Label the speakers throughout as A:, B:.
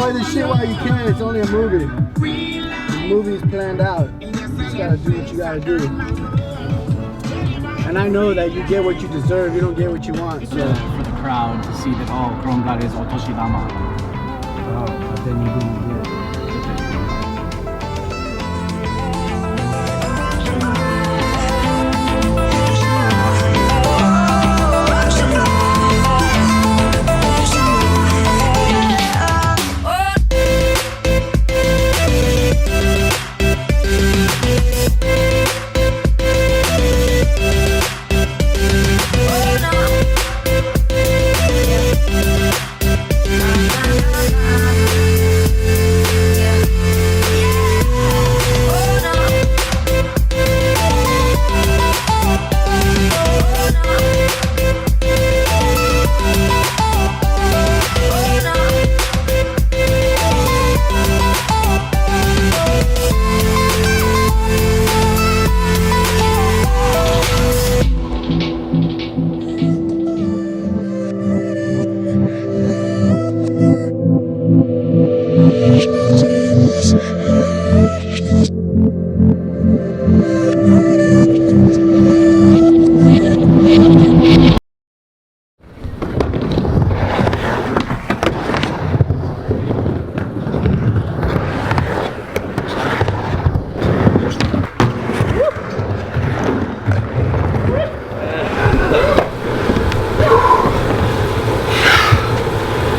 A: enjoy the shit while you can. It's only a movie. The movie's planned out. You just gotta do what you gotta do. And I know that you get what you deserve. You don't get what you want. So
B: for the crowd to see that Kron got his otoshidama.
A: Oh, but then you didn't get it.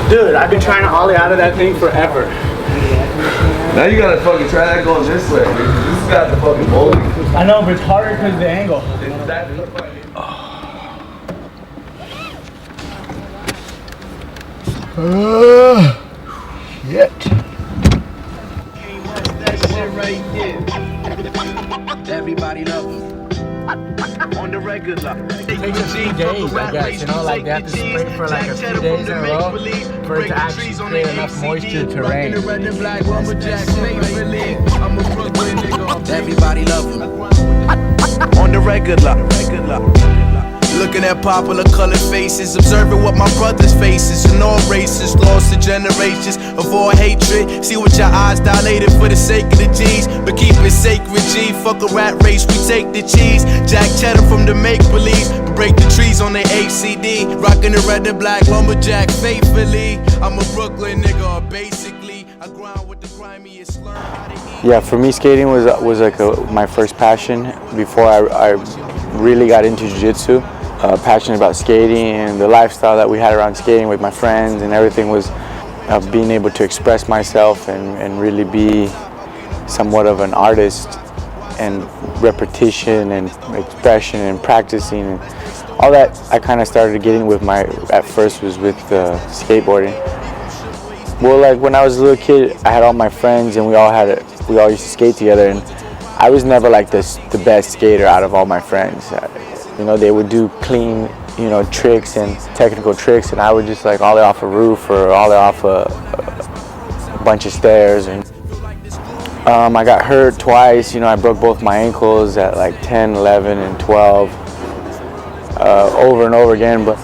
A: Dude, I've been trying to ollie out of that thing forever.
C: Now you gotta fucking try that going this way. This has got the fucking bowling.
A: I know, but it's harder because of the angle. Shit. That shit right there. Everybody love him. On the regular.
B: Takes a few days, I guess, you know, like they have to spray for like a few days in a row for it to actually create enough moisture to rain.
D: Everybody love him. On the regular. Looking at popular colored faces, observing what my brothers faces. In all races, lost to generations of all hatred. See what your eyes dilated for the sake of the G's, but keep it sacred, G. Fuck a rat race, we take the cheese. Jack cheddar from the make-believe, but break the trees on the HCD. Rocking the red and black lumberjack faithfully. I'm a Brooklyn nigga, basically. I grind with the grimiest slur.
E: Yeah, for me skating was like my first passion before I really got into jiu-jitsu. Passionate about skating and the lifestyle that we had around skating with my friends, and everything was being able to express myself and really be somewhat of an artist, and repetition and expression and practicing and all that. I kind of started getting with at first was with skateboarding. Well, like when I was a little kid, I had all my friends and we all used to skate together, and I was never like the best skater out of all my friends. You know, they would do clean, you know, tricks and technical tricks, and I would just like ollie off a roof or ollie off a bunch of stairs. And I got hurt twice. You know, I broke both my ankles at like 10, 11, and 12 over and over again. But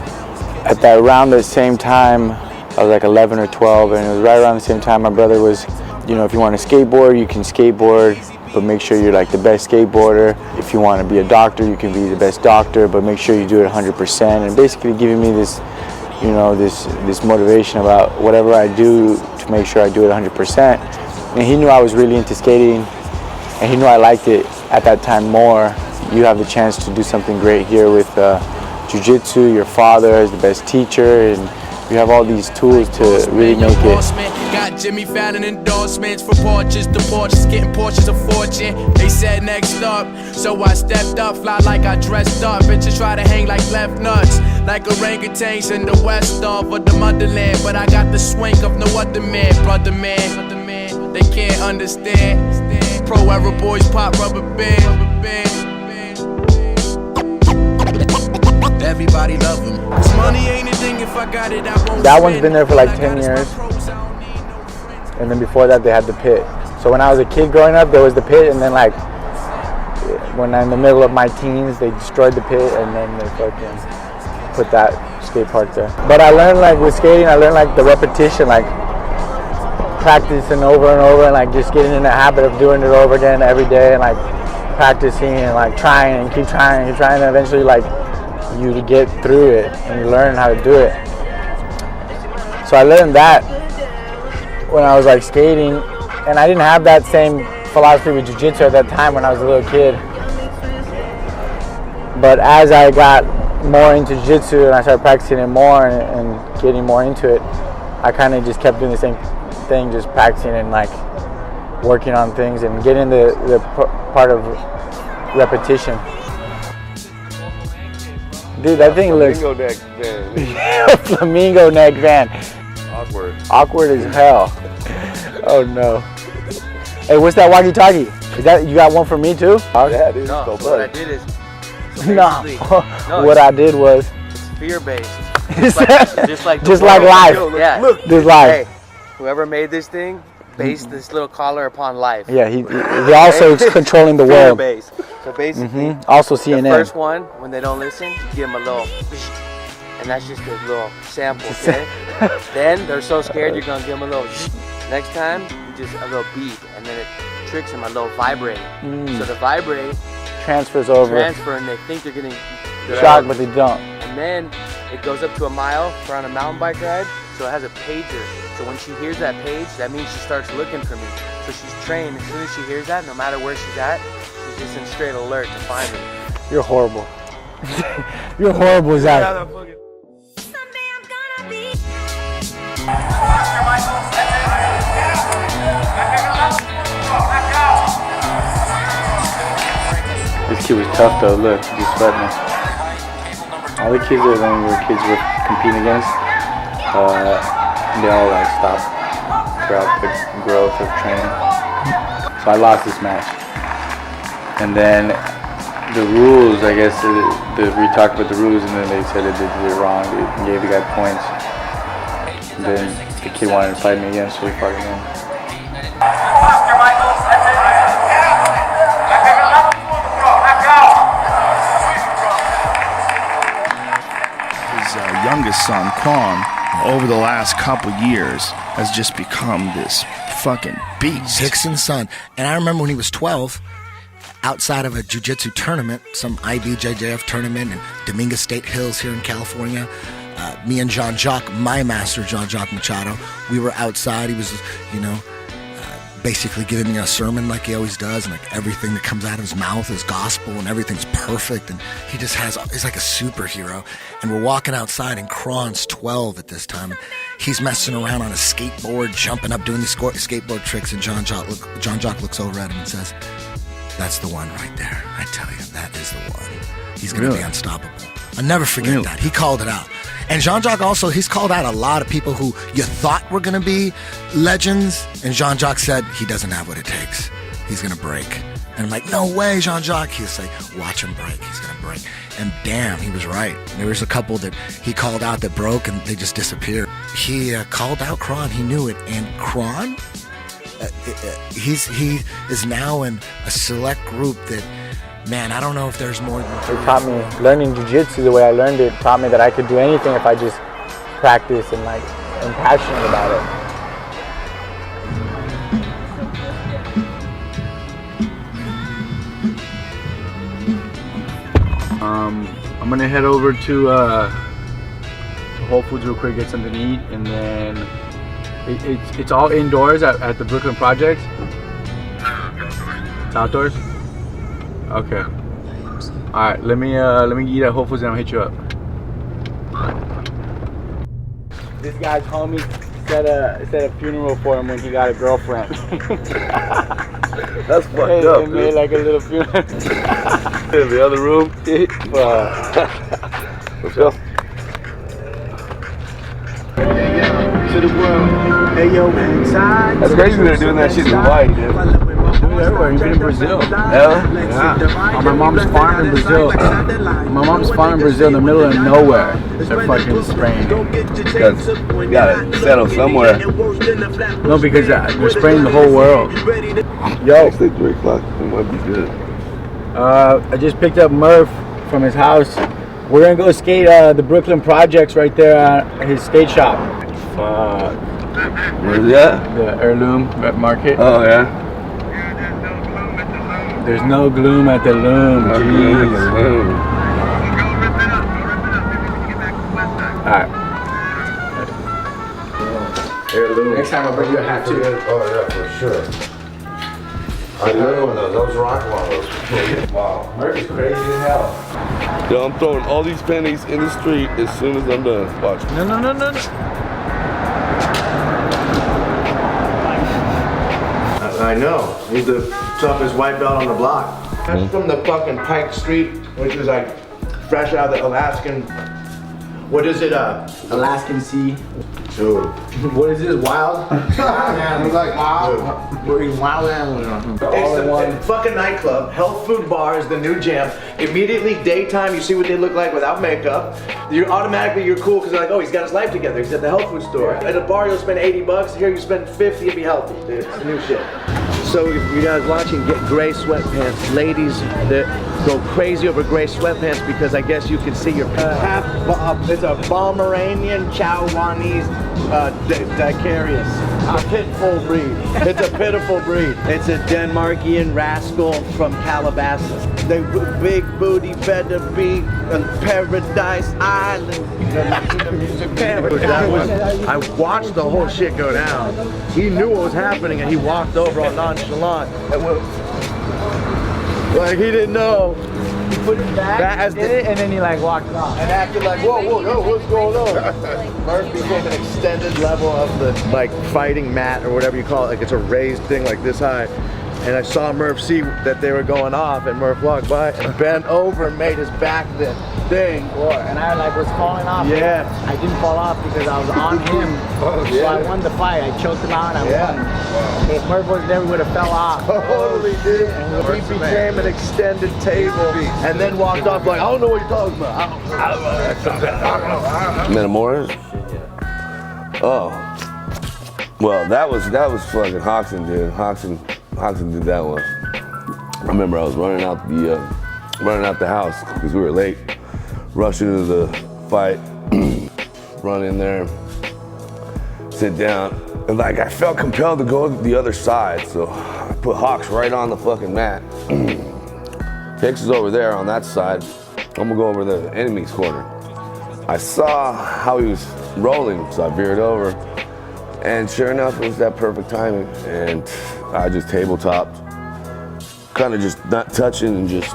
E: around the same time, I was like 11 or 12, and it was right around the same time my brother was, you know, if you want to skateboard, you can skateboard, but make sure you're like the best skateboarder. If you want to be a doctor, you can be the best doctor, but make sure you do it 100%. And basically giving me this, you know, this motivation about whatever I do to make sure I do it 100%. And he knew I was really into skating, and he knew I liked it at that time more. You have the chance to do something great here with jiu-jitsu. Your father is the best teacher, and you have all these tools to really make it.
D: Got Jimmy Fallon endorsements for porches to porches, getting Porsches of fortune. They said next up, so I stepped up, fly like I dressed up. Bitches try to hang like left nuts, like orangutans in the west of the motherland. But I got the swing of no other man, brother man. They can't understand. Pro era boys pop rubber band. Everybody love him. Cause money ain't a thing, if I got it, I won't.
E: That one's been there for like 10 years. And then before that, they had the pit. So when I was a kid growing up, there was the pit, and then like when I'm in the middle of my teens, they destroyed the pit, and then they fucking put that skate park there. But I learned, like with skating, I learned like the repetition, like practicing over and over and like just getting in the habit of doing it over again every day and like practicing and like trying and keep trying and eventually like you get through it and you learn how to do it. So I learned that when I was like skating, and I didn't have that same philosophy with jiu-jitsu at that time when I was a little kid. But as I got more into jiu-jitsu and I started practicing it more and getting more into it, I kind of just kept doing the same thing, just practicing and like working on things and getting the part of repetition. Dude, that thing looks...
C: Flamingo neck van.
E: Flamingo neck van.
C: Awkward.
E: Awkward as hell. Oh no. Hey, what's that walkie-talkie? Is that, you got one for me too?
C: Yeah, dude.
B: No,
C: So
B: so what I
C: bad.
B: did is...
E: No.
B: No,
E: What I did was...
B: it's fear-based.
E: just
B: like
E: life.
B: Yeah.
C: Look.
E: Just life.
B: Hey, whoever made this thing based this little collar upon life.
E: Yeah, he also is controlling the world.
B: Fear-based. So basically,
E: Also
B: the
E: CNN.
B: first one, when they don't listen, you give them a little, and that's just a little sample, okay? Then they're so scared, you're gonna give them a little. Next time, you just a little beep, and then it tricks them a little vibrate. So the vibrate
E: Transfers over.
B: transfer, and they think they're getting
E: Shocked, but they don't.
B: And then it goes up to a mile for on a mountain bike ride, so it has a pager. So when she hears that page, that means she starts looking for me. So she's trained, as soon as she hears that, no matter where she's at, she's just in straight alert to find me.
E: You're horrible. You're horrible, Zach. This kid was tough though, look, he's sweating me. All the kids that when we were kids were competing against, they all like stopped throughout the growth of training. So I lost this match. And then the rules, I guess, we talked about the rules and then they said that they did it wrong. They gave the guy points. And then the kid wanted to fight me again, so we fought again.
F: Youngest son, Kron, over the last couple years has just become this fucking beast.
G: Hickson's son. And I remember when he was 12, outside of a jiu-jitsu tournament, some IBJJF tournament in Dominguez State Hills here in California, me and Jean-Jacques, my master, Jean-Jacques Machado, we were outside. He was, basically giving me a sermon like he always does, and like everything that comes out of his mouth is gospel and everything's perfect, and he's like a superhero. And we're walking outside and Kron's 12 at this time, and he's messing around on a skateboard, jumping up, doing these skateboard tricks, and Jean-Jacques looks over at him and says, "That's the one right there. I tell you, that is the one. He's going to be unstoppable." I'll never forget that. He called it out. And Jean-Jacques also, he's called out a lot of people who you thought were going to be legends. And Jean-Jacques said, he doesn't have what it takes. He's going to break. And I'm like, no way, Jean-Jacques. He'll say, watch him break. He's going to break. And damn, he was right. There was a couple that he called out that broke and they just disappeared. He called out Kron. He knew it. And Kron, he is now in a select group that, man, I don't know if there's more than...
E: It taught me, learning jiu-jitsu the way I learned it, taught me that I could do anything if I just practice and like, am passionate about it. I'm gonna head over to Whole Foods real quick, get something to eat, and then it's all indoors at the Brooklyn Project. It's outdoors. Okay. All right. Let me eat at Whole Foods and I'll hit you up. This guy's homie set a funeral for him when he got a girlfriend.
C: That's fucked up,
E: They made like a little funeral.
C: In the other room. What's up?
A: To the world. Hey yo, inside.
C: That's crazy they're doing that shit in Hawaii, dude.
E: Everywhere, even in Brazil.
C: Yeah.
E: On my mom's farm in Brazil. My mom's farm in Brazil, in the middle of nowhere. They're fucking spraying.
C: You gotta settle somewhere.
E: No, because they're spraying the whole world. Yo,
C: Actually, 3 o'clock. It might be good.
E: I just picked up Murph from his house. We're gonna go skate the Brooklyn Projects right there at his skate shop. Fuck.
C: Where's that?
E: The heirloom market.
C: Oh yeah.
E: There's no gloom at the loom. Jeez. Alright.
C: Heirloom.
E: Next time I'll bring you a hat too.
H: Oh yeah, for sure. I know one of those rock wallows. Wow.
E: Merc is crazy as hell.
C: Yo, I'm throwing all these pennies in the street as soon as I'm done. Watch.
E: No.
H: I know. He's the toughest white belt on the block. That's from the fucking Pike Street, which is like fresh out of the Alaskan. What is it?
E: Alaskan Sea.
H: Dude.
E: What is this? Wild?
H: It's like wild.
E: We're eating wild animals.
H: It's the fucking nightclub. Health Food Bar is the new jam. Immediately daytime, you see what they look like without makeup. You're cool because they're like, oh, he's got his life together. He's at the health food store. At a bar, you'll spend $80. Here, you spend 50 and be healthy. Dude, it's the new shit. So if you guys watching, get gray sweatpants. Ladies that go crazy over gray sweatpants because I guess you can see your it's a Pomeranian Chowanese Dicarius. A pitful breed. It's a pitiful breed. It's a Denmarkian rascal from Calabasas. They big booty, better be on Paradise Island. I watched the whole shit go down. He knew what was happening and he walked over all nonchalant. Like he didn't know.
E: He put it back, did it, and then he like walked off.
H: And acted like, whoa, yo, what's going on? Murph became an extended level of the like fighting mat or whatever you call it. Like it's a raised thing like this high. And I saw Murph see that they were going off and Murph walked by and bent over and made his back the thing.
E: And I like was falling off.
H: Yeah.
E: I didn't fall off because I was on him. So I won the fight. I choked him out and I won. If Murph was there, we would have fell off.
H: Totally did. He became an extended table and then walked off like, I don't know what you're talking about.
C: Metamorph? Oh. Well, that was fucking Hoxton, dude. Hoxton did that one. I remember I was running out the house because we were late, rushing into the fight, run in there, sit down, and like I felt compelled to go the other side, so I put Hawks right on the fucking mat. Hicks is over there on that side. I'm gonna go over the enemy's corner. I saw how he was rolling, so I veered over, and sure enough, it was that perfect timing, and I just tabletopped, kind of just not touching and just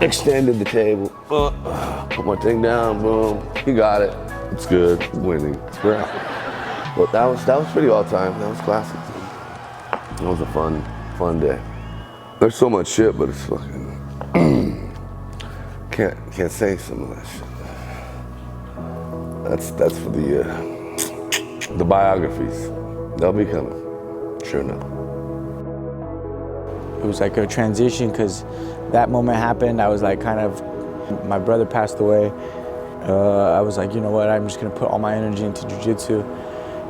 C: extended the table. Put my thing down, boom. He got it. It's good. Winning. We're out. But that was pretty all time. That was classic. That was a fun day. There's so much shit, but it's fucking can't say some of that shit. That's for the biographies. They'll be coming. Sure enough.
E: It was like a transition because that moment happened. I was like my brother passed away. I was like, you know what, I'm just gonna put all my energy into jiu-jitsu.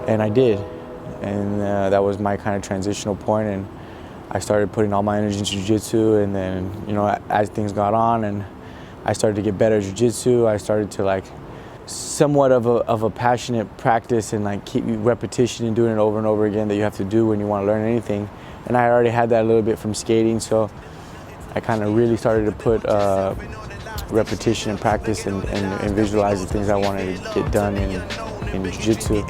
E: And I did. And that was my kind of transitional point. And I started putting all my energy into jiu-jitsu. And then, you know, as things got on and I started to get better at jiu-jitsu, I started to like somewhat of a passionate practice and like keep repetition and doing it over and over again that you have to do when you want to learn anything. And I already had that a little bit from skating, so I kind of really started to put repetition and practice and visualize the things I wanted to get done in jiu-jitsu.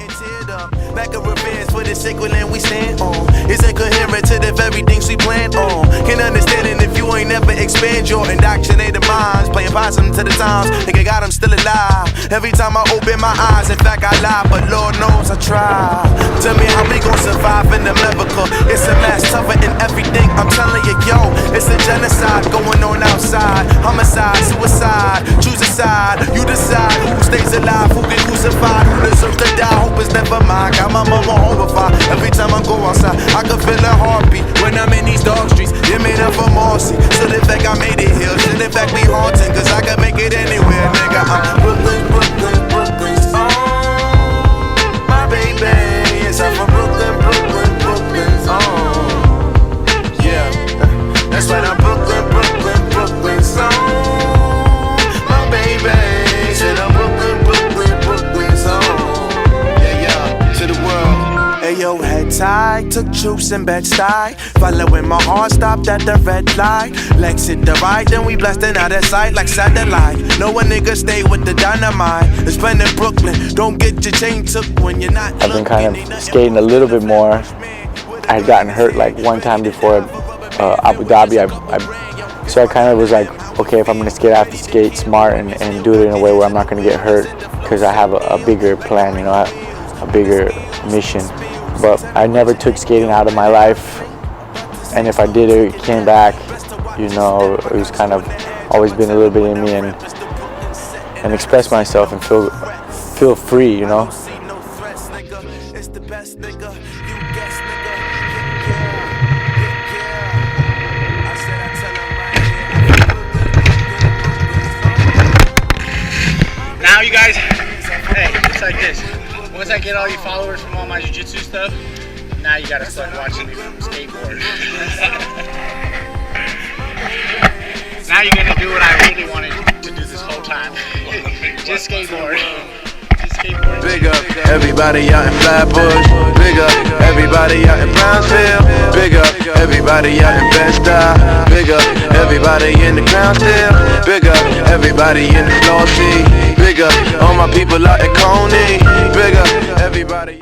D: Like a revenge for the sacred land we stand on. It's incoherent to the very things we plan on. Can't understand it if you ain't never expand your indoctrinated minds. Playing possum to the times, think I got them still alive. Every time I open my eyes, in fact I lie, but Lord knows I try. Tell me how we gon' survive in America. It's a mass tougher in everything, I'm telling you, yo. It's a genocide going on outside. Homicide, suicide, choose a side. You decide who stays alive, who get crucified, who deserves to die. Hope is never mine. Got my mama horrified. Every time I go outside, I can feel a heartbeat. When I'm in these dark streets, they're made up for Marcy. So the fact I made it here, should in fact be haunting. Cause I can make it anywhere, nigga. I'm Brooklyn. Oh, my baby. Yes, I'm from Brooklyn. Oh, yeah. That's right, I'm Brooklyn. So, my baby. Said I'm Brooklyn. So, yeah, to the world. tight, took troops in Bed-Stuy. Following my heart, stopped at the red light. Legs hit the right, then we blasting out of sight like satellite. No one nigga stay with the dynamite. It's been in Brooklyn, don't get your chain took when you're not.
E: I've been kind of skating a little bit more. I had gotten hurt like one time before Abu Dhabi. So I kind of was like, okay, if I'm gonna skate, I have to skate smart and do it in a way where I'm not gonna get hurt, because I have a bigger plan, you know, a bigger mission. But I never took skating out of my life, and if I did, it came back. You know, it was kind of always been a little bit in me, and express myself and feel free, you know.
I: Now you guys, hey, it's like this. Once I get all you followers from all my jiu-jitsu stuff, now you gotta start watching me skateboard. Now you're gonna do what I really wanted to do this whole time. Just skateboard.
D: Big up everybody out in Flatbush. Big up everybody out in Brownsville. Big up everybody out in Bed-Stuy. Big up everybody in the Crownsville. Big up everybody in the Florida. Big up all my people out at Coney. Big up everybody.